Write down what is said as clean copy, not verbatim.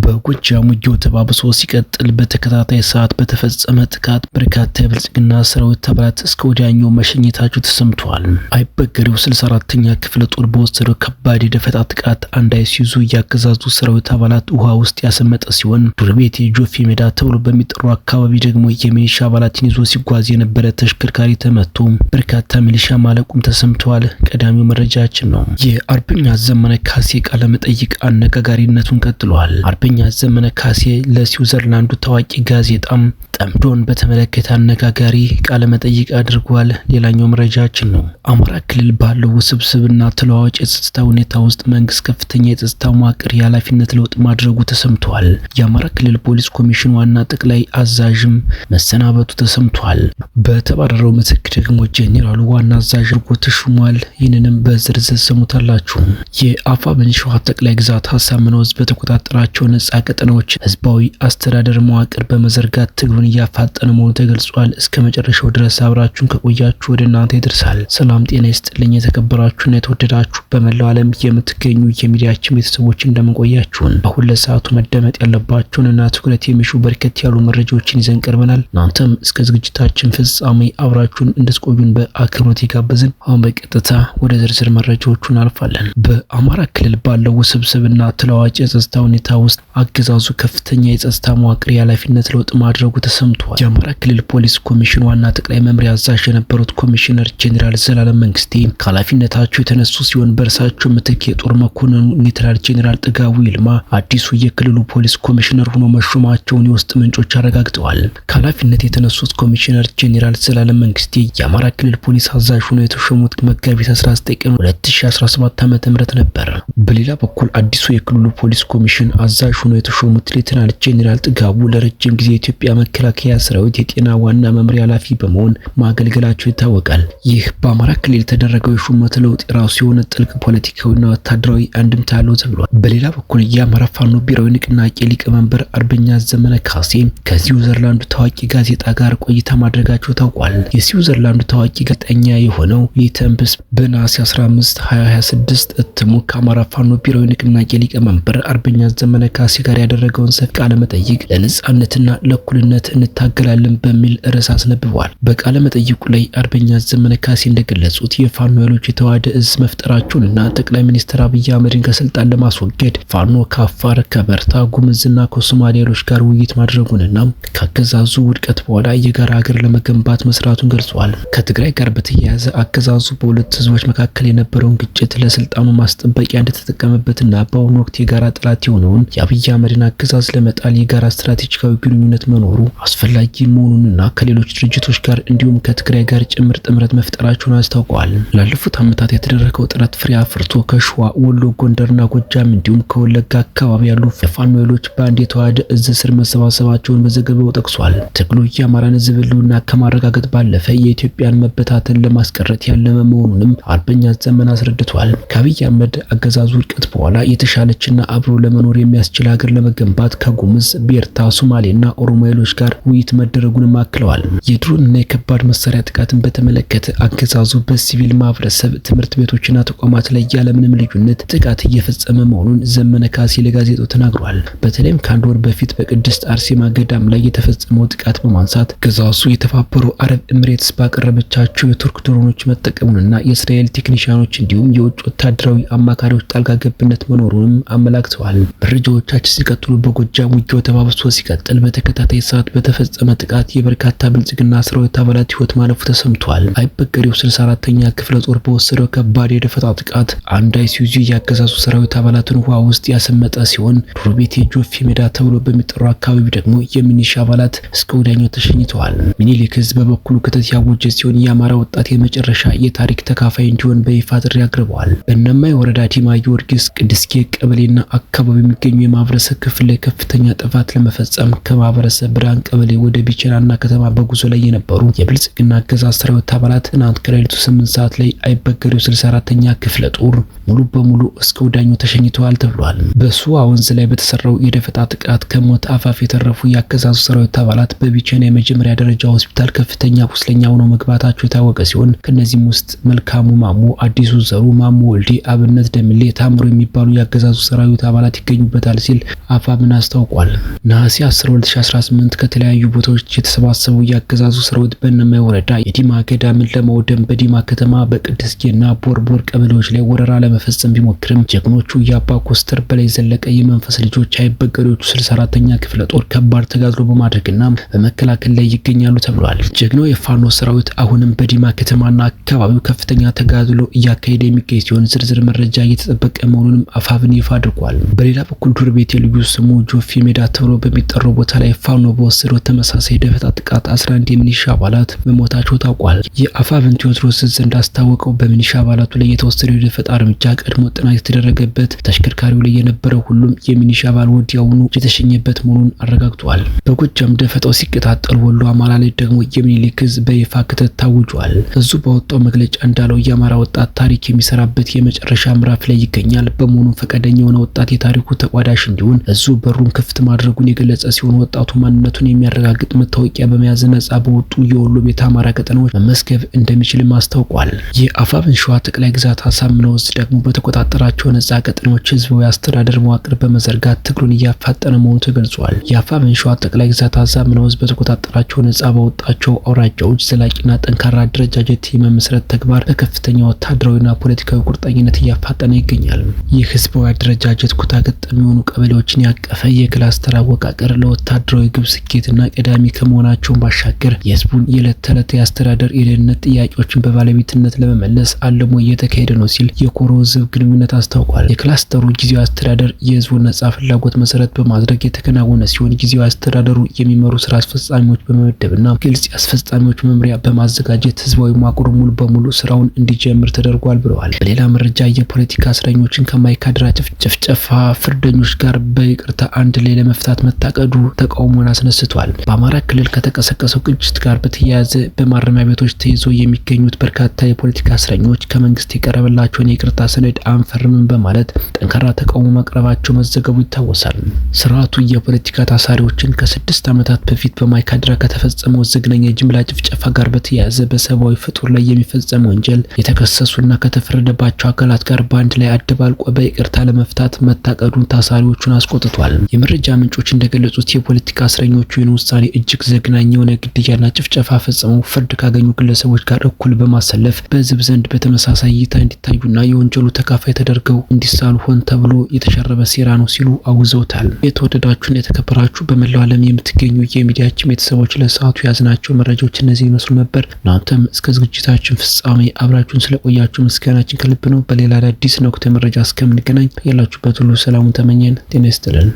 በጎጃም ውጊያው ተባብሶ ሲቀጥል በተከታታይ ሰዓት በተፈጸመ ጥቃት በርካታ የብልጽግና ሰራዊት አባላት እስከ ወዲያኛው መሸኘታቸው ተሰምቷል። አይበገሬው 64ኛ ክፍለ ጦር በወሰደው ከባድ የደፈጣ ጥቃት አንድ አይሱዙ ያገዛዙ ሰራዊት አባላት ውሃ ውስጥ ያሰመጠ ሲሆን ዱርቤቴ ጆፌ ሜዳ ተብሎ በሚጠራው አካባቢ ደግሞ የሚሊሻ አባላትን ይዞ ሲጓዝ የነበረ ተሽከርካሪ ተመቶ በርካታ ሚሊሻ ማለቁም ተሰምቷል። ቀዳሚው መረጃችን ነው። የአርበኛ ዘመነ ካሴ ቃለ መጠይቅ አነጋጋሪነቱን ቀጥሏል። አርበኛ ዘመነ ካሴ ለስዊዘርላንዱ ታዋቂ ጋዜጣም ጠምዶን በተመለከተ አነጋጋሪ ቃለ መጠይቅ አድርጓል። ሌላኛው መረጃችን ነው። አማራ ክልል ባለው ውስብስብና ተለዋዋጭ የጸጥታ ሁኔታ ውስጥ መንግስት ከፍተኛ የጸጥታ መዋቅር የኃላፊነት ለውጥ ማድረጉ ተሰምቷል። የአማራ ክልል ፖሊስ ኮሚሽን ዋና ጠቅላይ አዛዥም መሰናበቱ ተሰምቷል። በተባረረው ምትክ ደግሞ ጄኔራሉ ዋና አዛዥ አድርጎ ተሹሟል። ይህንንም በዝርዝር ሰሙታላችሁ። የአፋብኃ ሸዋ ጠቅላይ ግዛት ሀሳምነው ህዝብ በተቆጣጠራቸው ነጻ ቀጠናዎች ህዝባዊ አስተዳደር መዋቅር በመዘርጋት ትግሉን እያፋጠነ መሆኑ ተገልጿል። እስከ መጨረሻው ድረስ አብራችሁን ከቆያችሁ ወደ እናንተ ይደርሳል። ሰላም ጤና ይስጥልኝ። የተከበራችሁና የተወደዳችሁ በመላው ዓለም የምትገኙ የሚዲያችን ቤተሰቦች እንደምንቆያችሁን አሁን ለሰዓቱ መደመጥ ያለባቸውንና ትኩረት የሚሹ በርከት ያሉ መረጃዎችን ይዘን ቀርበናል። እናንተም እስከ ዝግጅታችን ፍጻሜ አብራችሁን እንድትቆዩን በአክብሮት ይጋበዝን። አሁን በቀጥታ ወደ ዝርዝር መረጃዎቹ እናልፋለን። በአማራ ክልል ባለው ውስብስብና ተለዋዋጭ የጸጥታ ሁኔታ ውስጥ አገዛዙ ከፍተኛ የጸጥታ መዋቅር የኃላፊነት ለውጥ ማድረጉ ተሰምቷል። የአማራ ክልል ፖሊስ ኮሚሽን ዋና ጠቅላይ መምሪያ አዛዥ የነበሩት ኮሚሽነር ጄኔራል ዘላለም መንግስቴ ከኃላፊነታቸው የተነሱ ሲሆን በእርሳቸው ምትክ የጦር መኮንኑ ሌተናል ጄኔራል ጥጋቡ ይልማ አዲሱ የክልሉ ፖሊስ ኮሚሽነር ሆኖ መሾማቸውን የውስጥ ምንጮች አረጋግጠዋል። ከኃላፊነት የተነሱት ኮሚሽነር ጄኔራል ዘላለም መንግስቴ የአማራ ክልል ፖሊስ አዛዥ ሆኖ የተሾሙት መጋቢት 19 ቀን 2017 ዓ.ም ነበር። በሌላ በኩል አዲሱ የክልሉ ፖሊስ ኮሚሽን አዛዥ ሆኖ የተሾሙት ሌተናል ጄኔራል ጥጋቡ ለረጅም ጊዜ የኢትዮጵያ መከላከያ ሰራዊት የጤና ዋና መምሪያ ኃላፊ በመሆን ማገልገላቸው ይታወቃል። ይህ በአማራ ክልል የተደረገው የሹመት ለውጥ የራሱ የሆነ ጥልቅ ፖለቲካዊና ወታደራዊ አንድምታ አለው ተብሏል። በሌላ በኩል የአማራ ፋኖ ብሔራዊ ንቅናቄ ሊቀመንበር አርበኛ ዘመነ ካሴ ከስዊዘርላንዱ ታዋቂ ጋዜጣ ጋር ቆይታ ማድረጋቸው ታውቋል። የስዊዘርላንዱ ታዋቂ ጋዜጠኛ የሆነው ሊተምብስ በነሐሴ 15 2026 እትሙ ከአማራ ፋኖ ብሔራዊ ንቅናቄ ሊቀመንበር አርበኛ ዘመነ ካሴ ጋር ያደረገውን ሰፊ ቃለ መጠይቅ ለነጻነትና ለእኩልነት እንታገላለን በሚል ርዕስ አስነብቧል። በቃለ መጠይቁ ላይ አርበኛ ዘመነ ካሴ እንደገለጹት የፋኖ ኃይሎች የተዋሃደ እዝ መፍጠራቸውንና ጠቅላይ ሚኒስትር አብይ አህመድን ከስልጣን ለማስወገድ ፋኖ ከአፋር፣ ከበርታ፣ ጉምዝና ከሶማሌ ኃይሎች ጋር ውይይት ማድረጉንና ከአገዛዙ ውድቀት በኋላ የጋራ ሀገር ለመገንባት መስራቱን ገልጿል። ከትግራይ ጋር በተያያዘ አገዛዙ በሁለት ህዝቦች መካከል የነበረውን ግጭት ለስልጣኑ ማስጠበቂያ እንደተጠቀመበትና በአሁኑ ወቅት የጋራ ጠላት የሆነውን የአብይ አህመድን አገዛዝ ለመጣል የጋራ ስትራቴጂካዊ ግንኙነት መኖሩ አስፈላጊ መሆኑንና ከሌሎች ድርጅቶች ጋር እንዲሁም ከትግራይ ጋር ጭምር ጥምረት መፍጠራቸውን አስታውቀዋል። ላለፉት ዓመታት የተደረገው ጥረት ፍሬ አፍርቶ ከሸዋ፣ ወሎ፣ ጎንደርና ጎጃም እንዲሁም ከወለጋ አካባቢ ያሉ የፋኖ ኃይሎች በአንድ የተዋሃደ እዝ ስር መሰባሰባቸውን በዘገባው ጠቅሷል። ትግሉ የአማራን ህዝብ ህልውና ከማረጋገጥ ባለፈ የኢትዮጵያን መበታተን ለማስቀረት ያለመ መሆኑንም አርበኛ ዘመነ አስረድቷል። ከአብይ አህመድ አገዛዙ ውድቀት በኋላ የተሻለችና አብሮ ለመኖር የሚያስችል ሀገር ለመገንባት ከጉምዝ፣ ቤርታ፣ ሶማሌና ኦሮሞ ኃይሎች ጋር ውይይት መደረጉንም አክለዋል። የድሮንና የከባድ መሳሪያ ጥቃትን በተመለከተ አገዛዙ በሲቪል ማህበረሰብ ትምህርት ቤቶችና ተቋማት ላይ ያለምንም ልዩነት ጥቃት እየፈጸመ መሆኑን ዘመነ ካሴ ለጋዜጣው ተናግሯል። በተለይም ከአንድ ወር በፊት በቅድስት አርሴማ ገዳም ላይ የተፈጸመው ጥቃት በማንሳት አገዛዙ የተባበሩ አረብ ኤምሬትስ ባቀረበቻቸው የቱርክ ድሮኖች መጠቀሙንና የእስራኤል ቴክኒሻኖች እንዲሁም የውጭ ወታደራዊ አማካሪዎች ጣልቃ ገብነት መኖሩንም አመላክተዋል። መረጃዎቻችን ሲቀጥሉ በጎጃም ውጊያው ተባብሶ ሲቀጥል በተከታታይ ሰዓት በተፈጸመ ጥቃት የበርካታ ብልጽግና ሰራዊት አባላት ህይወት ማለፉ ተሰምቷል። አይበገሬው 64ኛ ክፍለ ጦር በወሰደው ከባድ የደፈጣ ጥቃት አንድ አይሱዙ ያገዛዙ ሰራዊት አባላትን ውሃ ውስጥ ያሰመጠ ሲሆን ዱርቤቴ ጆፌ ሜዳ ተብሎ በሚጠራው አካባቢ ደግሞ የሚሊሻ አባላት እስከ ወዲያኛው ተሸኝተዋል። ሚኒሊክ ህዝብ በበኩሉ ክተት ያወጀ ሲሆን የአማራ ወጣት የመጨረሻ የታሪክ ተካፋይ እንዲሆን በይፋ ጥሪ አቅርበዋል። በእነማይ ወረዳ ዲማ ጊዮርጊስ ቅድስኬ ቀበሌና አካባቢ የሚገኙ የማህበረሰብ ክፍል ላይ ከፍተኛ ጥፋት ለመፈጸም ከማህበረሰብ ብርሃን ቀበሌ ወደ ቢቸናና ከተማ በጉዞ ላይ የነበሩ የብልጽግና አገዛዝ ሰራዊት አባላት ትናንት ከሌሊቱ 8 ሰዓት ላይ አይበገሬው 64ኛ ክፍለ ጦር ሙሉ በሙሉ እስከ ወዲያኛው ተሸኝተዋል ተብሏል። በሱዋ ወንዝ ላይ በተሰራው የደፈጣ ጥቃት ከሞት አፋፍ የተረፉ የአገዛዙ ሰራዊት አባላት በቢቸና የመጀመሪያ ደረጃ ሆስፒታል ከፍተኛ ቁስለኛ ሆነው መግባታቸው የታወቀ ሲሆን ከነዚህም ውስጥ መልካሙ ማሙ፣ አዲሱ ዘሩ፣ ማሙ ወልዴ፣ አብነት ደምሌ፣ ታምሮ የሚባሉ የአገዛዙ ሰራዊት አባላት ይገኙበታል ሲል ሲል አፋብን አስታውቋል። ነሐሴ 10 2018 ከተለያዩ ቦታዎች የተሰባሰቡ የአገዛዙ ሰራዊት በእነማይ ወረዳ የዲማ ገዳምን ለማውደም በዲማ ከተማ በቅድስጌና ቦርቦር ቀበሌዎች ላይ ወረራ ለመፈጸም ቢሞክርም ጀግኖቹ የአባ ኮስተር በላይ ዘለቀ የመንፈስ ልጆች አይበገሬዎቹ 64ኛ ክፍለ ጦር ከባድ ተጋድሎ በማድረግና በመከላከል ላይ ይገኛሉ ተብሏል። ጀግናው የፋኖ ሰራዊት አሁንም በዲማ ከተማና አካባቢው ከፍተኛ ተጋድሎ እያካሄደ የሚገኝ ሲሆን ዝርዝር መረጃ እየተጠበቀ መሆኑንም አፋብን ይፋ አድርጓል። በሌላ በኩል ዱር ቤት ልዩ ስሙ ጆፌ ሜዳ ተብሎ በሚጠራው ቦታ ላይ ፋኖ በወሰደው ተመሳሳይ ደፈጣ ጥቃት 11 የሚኒሻ አባላት መሞታቸው ታውቋል። የአፋብን ቴዎድሮስ ዕዝ እንዳስታወቀው በሚኒሻ አባላቱ ላይ የተወሰደው የደፈጣ እርምጃ ቀድሞ ጥናት የተደረገበት፣ ተሽከርካሪው ላይ የነበረው ሁሉም የሚኒሻ አባል ወዲያውኑ የተሸኘበት መሆኑን አረጋግጧል። በጎጃም ደፈጣው ሲቀጣጠል ወሎ አማራ ላይ ደግሞ የሚኒሊክ ዕዝ በይፋ ክተት ታውጇል። እዙ ባወጣው መግለጫ እንዳለው የአማራ ወጣት ታሪክ የሚሰራበት የመጨረሻ ምዕራፍ ላይ ይገኛል። በመሆኑ ፈቃደኛ የሆነ ወጣት የታሪኩ ተቋዳሽ እንዲሆን እዙ በሩን ክፍት ማድረጉን የገለጸ ሲሆን ወጣቱ ማንነቱን የሚያረጋግጥ መታወቂያ በመያዝ ነጻ በወጡ የወሎ ቤተ አማራ ቀጠናዎች መመስገብ እንደሚችልም አስታውቋል። የአፋብን ሸዋ ጠቅላይ ግዛት አሳምነው ዕዝ ደግሞ በተቆጣጠራቸው ነጻ ቀጠናዎች ህዝባዊ አስተዳደር መዋቅር በመዘርጋት ትግሉን እያፋጠነ መሆኑ ተገልጿል። የአፋብን ሸዋ ጠቅላይ ግዛት አሳምነው ዕዝ በተቆጣጠራቸው ነጻ በወጣቸው አውራጃዎች ዘላቂና ጠንካራ አደረጃጀት የመመስረት ተግባር በከፍተኛ ወታደራዊና ፖለቲካዊ ቁርጠኝነት እያፋጠነ ይገኛል። ይህ ህዝባዊ አደረጃጀት ኩታ ገጠም የሆኑ ቀበሌዎችን ያቀፈ የክላስተር አወቃቀር ለወታደራዊ ግብ ስኬትና ቀዳሚ ከመሆናቸው ባሻገር የህዝቡን የዕለት ተዕለት የአስተዳደር የደህንነት ጥያቄዎችን በባለቤትነት ለመመለስ አልሞ እየተካሄደ ነው ሲል የኮሮ ህዝብ ግንኙነት አስታውቋል። የክላስተሩ ጊዜያዊ አስተዳደር የህዝቡን ነጻ ፍላጎት መሰረት በማድረግ የተከናወነ ሲሆን ጊዜያዊ አስተዳደሩ የሚመሩ ስራ አስፈጻሚዎች በመመደብና ግልጽ አስፈጻሚዎች መምሪያ በማዘጋጀት ህዝባዊ መዋቅሩ ሙሉ በሙሉ ስራውን እንዲጀምር ተደርጓል ብለዋል። በሌላ መረጃ የፖለቲካ እስረኞችን ከማይካድራ ጭፍጨፋ ፍርደኞች ጋር በይቅርታ አንድ ላይ ለመፍታት መታቀዱ ተቃውሞን አስነስቷል። በአማራ ክልል ከተቀሰቀሰው ግጭት ጋር በተያያዘ በማረሚያ ቤቶች ተይዘው የሚገኙት በርካታ የፖለቲካ እስረኞች ከመንግስት የቀረበላቸውን የይቅርታ ሰነድ አንፈርምም በማለት ጠንካራ ተቃውሞ ማቅረባቸው መዘገቡ ይታወሳል። ስርዓቱ የፖለቲካ ታሳሪዎችን ከ6 ዓመታት በፊት በማይካድራ ከተፈጸመው ዘግናኝ የጅምላ ጭፍጨፋ ጋር በተያያዘ በሰብአዊ ፍጡር ላይ የሚፈጸም ወንጀል የተከሰሱና ከተፈረደባቸው አካላት ጋር በአንድ ላይ አደባልቆ በይቅርታ ለመፍታት መታቀዱን ታሳሪዎቹን አስቆጥቷል። የመረጃ ምንጮች እንደገለጹት የፖለቲካ እስረኞቹ ይህን ውሳኔ እጅግ ዘግናኝ የሆነ ግድያና ጭፍጨፋ ፈጽመው ፍርድ ካገኙ ግለሰቦች ጋር እኩል በማሰለፍ በህዝብ ዘንድ በተመሳሳይ እይታ እንዲታዩና የወንጀሉ ተካፋይ ተደርገው እንዲሳሉ ሆን ተብሎ የተሸረበ ሴራ ነው ሲሉ አውግዘውታል። የተወደዳችሁና የተከበራችሁ በመላው ዓለም የምትገኙ የሚዲያችን ቤተሰቦች ለሰዓቱ ያዝናቸው መረጃዎች እነዚህ ይመስሉ ነበር። እናንተም እስከ ዝግጅታችን ፍጻሜ አብራችሁን ስለቆያችሁ ምስጋናችን ከልብ ነው። በሌላ አዲስ ወቅታዊ መረጃ እስከምንገናኝ ያላችሁበት ሁሉ ሰላሙን ተመኘን። ጤና ይስጥልን።